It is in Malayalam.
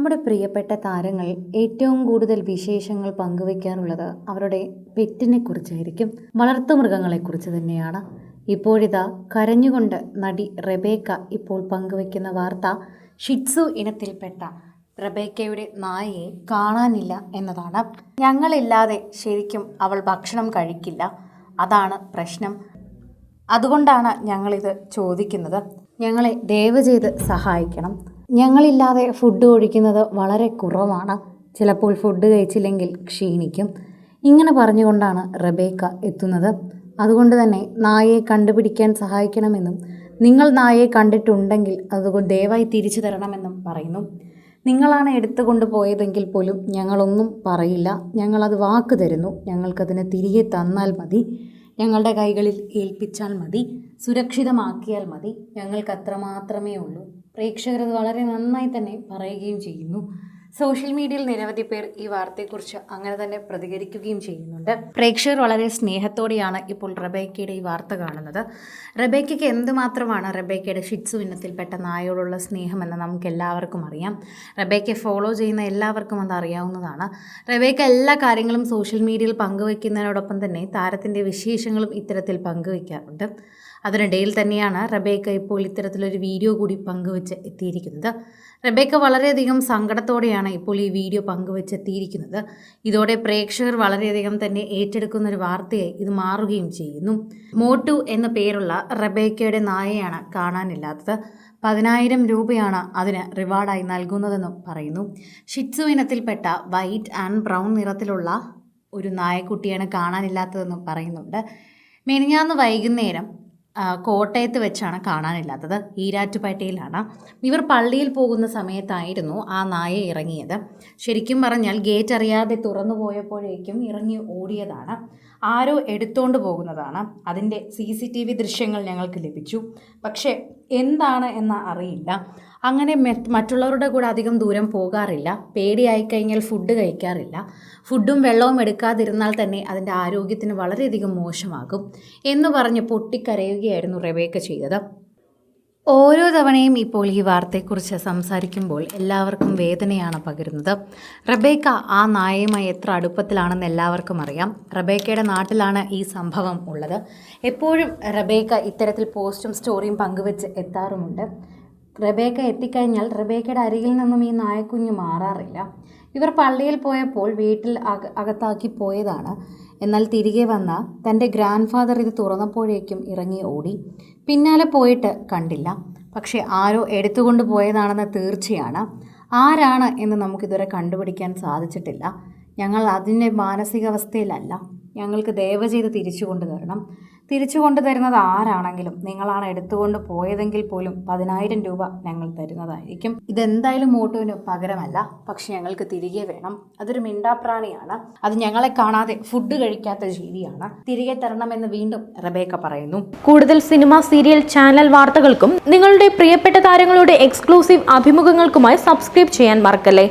നമ്മുടെ പ്രിയപ്പെട്ട താരങ്ങൾ ഏറ്റവും കൂടുതൽ വിശേഷങ്ങൾ പങ്കുവയ്ക്കാറുള്ളത് അവരുടെ പെറ്റിനെ കുറിച്ചായിരിക്കും, വളർത്തുമൃഗങ്ങളെക്കുറിച്ച് തന്നെയാണ്. ഇപ്പോഴിതാ കരഞ്ഞുകൊണ്ട് നടി റെബേക്ക ഇപ്പോൾ പങ്കുവയ്ക്കുന്ന വാർത്ത ഷിറ്റ്സു ഇനത്തിൽപ്പെട്ട റെബേക്കയുടെ നായയെ കാണാനില്ല എന്നതാണ്. ഞങ്ങളില്ലാതെ ശരിക്കും അവൾ ഭക്ഷണം കഴിക്കില്ല, അതാണ് പ്രശ്നം. അതുകൊണ്ടാണ് ഞങ്ങളിത് ചോദിക്കുന്നത്. ഞങ്ങളെ ദയവ് ചെയ്ത് സഹായിക്കണം. ഞങ്ങളില്ലാതെ ഫുഡ് കഴിക്കുന്നത് വളരെ കുറവാണ്. ചിലപ്പോൾ ഫുഡ് കഴിച്ചില്ലെങ്കിൽ ക്ഷീണിക്കും. ഇങ്ങനെ പറഞ്ഞുകൊണ്ടാണ് റെബേക്ക എത്തുന്നത്. അതുകൊണ്ട് തന്നെ നായയെ കണ്ടുപിടിക്കാൻ സഹായിക്കണമെന്നും നിങ്ങൾ നായയെ കണ്ടിട്ടുണ്ടെങ്കിൽ അതുകൊണ്ട് ദയവായി തിരിച്ചു തരണമെന്നും പറയുന്നു. നിങ്ങളാണ് എടുത്തുകൊണ്ട് പോയതെങ്കിൽ പോലും ഞങ്ങളൊന്നും പറയില്ല. ഞങ്ങളത് വാക്ക് തരുന്നു. ഞങ്ങൾക്കതിനെ തിരികെ തന്നാൽ മതി. ഞങ്ങളുടെ കൈകളിൽ ഏൽപ്പിച്ചാൽ മതി. സുരക്ഷിതമാക്കിയാൽ മതി. ഞങ്ങൾക്ക് അത്രമാത്രമേ ഉള്ളൂ. പ്രേക്ഷകർ അത് വളരെ നന്നായി തന്നെ പറയുകയും ചെയ്യുന്നു. സോഷ്യൽ മീഡിയയിൽ നിരവധി പേർ ഈ വാർത്തയെക്കുറിച്ച് അങ്ങനെ തന്നെ പ്രതികരിക്കുകയും ചെയ്യുന്നുണ്ട്. പ്രേക്ഷകർ വളരെ സ്നേഹത്തോടെയാണ് ഇപ്പോൾ റെബേക്കയുടെ ഈ വാർത്ത കാണുന്നത്. റെബേക്കയ്ക്ക് എന്തുമാത്രമാണ് റെബേക്കയുടെ ഷിറ്റ്സു ഇനത്തിൽപ്പെട്ട നായോടുള്ള സ്നേഹമെന്ന് നമുക്ക് എല്ലാവർക്കും അറിയാം. റെബേക്കയെ ഫോളോ ചെയ്യുന്ന എല്ലാവർക്കും അത് അറിയാവുന്നതാണ്. റെബേക്ക എല്ലാ കാര്യങ്ങളും സോഷ്യൽ മീഡിയയിൽ പങ്കുവയ്ക്കുന്നതിനോടൊപ്പം തന്നെ താരത്തിൻ്റെ വിശേഷങ്ങളും ഇത്തരത്തിൽ പങ്കുവയ്ക്കാറുണ്ട്. അതിനിടയിൽ തന്നെയാണ് റെബേക്ക ഇപ്പോൾ ഇത്തരത്തിലൊരു വീഡിയോ കൂടി പങ്കുവെച്ച് എത്തിയിരിക്കുന്നത്. റെബേക്ക വളരെയധികം സങ്കടത്തോടെയാണ് ഇപ്പോൾ ഈ വീഡിയോ പങ്കുവെച്ചെത്തിയിരിക്കുന്നത്. ഇതോടെ പ്രേക്ഷകർ വളരെയധികം തന്നെ ഏറ്റെടുക്കുന്ന ഒരു വാർത്തയായി ഇത് മാറുകയും ചെയ്യുന്നു. മോട്ടു എന്ന പേരുള്ള റെബേക്കയുടെ നായയാണ് കാണാനില്ലാത്തത്. 10,000 രൂപയാണ് അതിന് റിവാർഡായി നൽകുന്നതെന്നും പറയുന്നു. ഷിറ്റ്സു ഇനത്തിൽപ്പെട്ട വൈറ്റ് ആൻഡ് ബ്രൗൺ നിറത്തിലുള്ള ഒരു നായക്കുട്ടിയാണ് കാണാനില്ലാത്തതെന്നും പറയുന്നുണ്ട്. മെനിഞ്ഞാന്ന് വൈകുന്നേരം കോട്ടയത്ത് വെച്ചാണ് കാണാനില്ലാത്തത്. ഈരാറ്റുപേട്ടയിലാണ്. ഇവർ പള്ളിയിൽ പോകുന്ന സമയത്തായിരുന്നു ആ നായ ഇറങ്ങിയത്. ശരിക്കും പറഞ്ഞാൽ ഗേറ്റ് അറിയാതെ തുറന്നു പോയപ്പോഴേക്കും ഇറങ്ങി ഓടിയതാണ്. ആരോ എടുത്തോണ്ട് പോകുന്നതാണ്. അതിൻ്റെ CCTV ദൃശ്യങ്ങൾ ഞങ്ങൾക്ക് ലഭിച്ചു. പക്ഷേ എന്താണ് എന്ന് അറിയില്ല. അങ്ങനെ മറ്റുള്ളവരുടെ കൂടെ അധികം ദൂരം പോകാറില്ല. പേടിയായിക്കഴിഞ്ഞാൽ ഫുഡ് കഴിക്കാറില്ല. ഫുഡും വെള്ളവും എടുക്കാതിരുന്നാൽ തന്നെ അതിൻ്റെ ആരോഗ്യത്തിന് വളരെയധികം മോശമാകും എന്ന് പറഞ്ഞ് പൊട്ടിക്കരയുകയായിരുന്നു റെബേക്ക ചെയ്തത്. ഓരോ തവണയും ഇപ്പോൾ ഈ വാർത്തയെക്കുറിച്ച് സംസാരിക്കുമ്പോൾ എല്ലാവർക്കും വേദനയാണ് പകരുന്നത്. റെബേക്ക ആ നായയുമായി എത്ര അടുപ്പത്തിലാണെന്ന് എല്ലാവർക്കും അറിയാം. റെബേക്കയുടെ നാട്ടിലാണ് ഈ സംഭവം ഉള്ളത്. എപ്പോഴും റെബേക്ക ഇത്തരത്തിൽ പോസ്റ്റും സ്റ്റോറിയും പങ്കുവെച്ച് എത്താറുമുണ്ട്. റെബേക്ക എത്തിക്കഴിഞ്ഞാൽ റെബേക്കയുടെ അരികിൽ നിന്നും ഈ നായക്കുഞ്ഞ് മാറാറില്ല. ഇവർ പള്ളിയിൽ പോയപ്പോൾ വീട്ടിൽ അകത്താക്കി പോയതാണ്. എന്നാൽ തിരികെ വന്ന തൻ്റെ ഗ്രാൻഡ് ഫാദർ ഇത് തുറന്നപ്പോഴേക്കും ഇറങ്ങി ഓടി. പിന്നാലെ പോയിട്ട് കണ്ടില്ല. പക്ഷേ ആരോ എടുത്തുകൊണ്ട് പോയതാണെന്ന് തീർച്ചയാണ്. ആരാണ് എന്ന് നമുക്കിതുവരെ കണ്ടുപിടിക്കാൻ സാധിച്ചിട്ടില്ല. ഞങ്ങൾ അതിൻ്റെ മാനസികാവസ്ഥയിലല്ല. ഞങ്ങൾക്ക് ദയവ് ചെയ്ത് തിരിച്ചു കൊണ്ടുതരണം. തിരിച്ചു കൊണ്ടുതരുന്നത് ആരാണെങ്കിലും നിങ്ങളാണ് എടുത്തുകൊണ്ട് പോയതെങ്കിൽ പോലും 10,000 രൂപ ഞങ്ങൾ തരുന്നതായിരിക്കും. ഇതെന്തായാലും മോട്ടുവിന് പകരമല്ല. പക്ഷെ ഞങ്ങൾക്ക് തിരികെ വേണം. അതൊരു മിണ്ടാപ്രാണിയാണ്. അത് ഞങ്ങളെ കാണാതെ ഫുഡ് കഴിക്കാത്ത ജീവിയാണ്. തിരികെ തരണമെന്ന് വീണ്ടും റെബേക്ക പറയുന്നു. കൂടുതൽ സിനിമ, സീരിയൽ, ചാനൽ വാർത്തകൾക്കും നിങ്ങളുടെ പ്രിയപ്പെട്ട താരങ്ങളുടെ എക്സ്ക്ലൂസീവ് അഭിമുഖങ്ങൾക്കുമായി സബ്സ്ക്രൈബ് ചെയ്യാൻ മറക്കല്ലേ.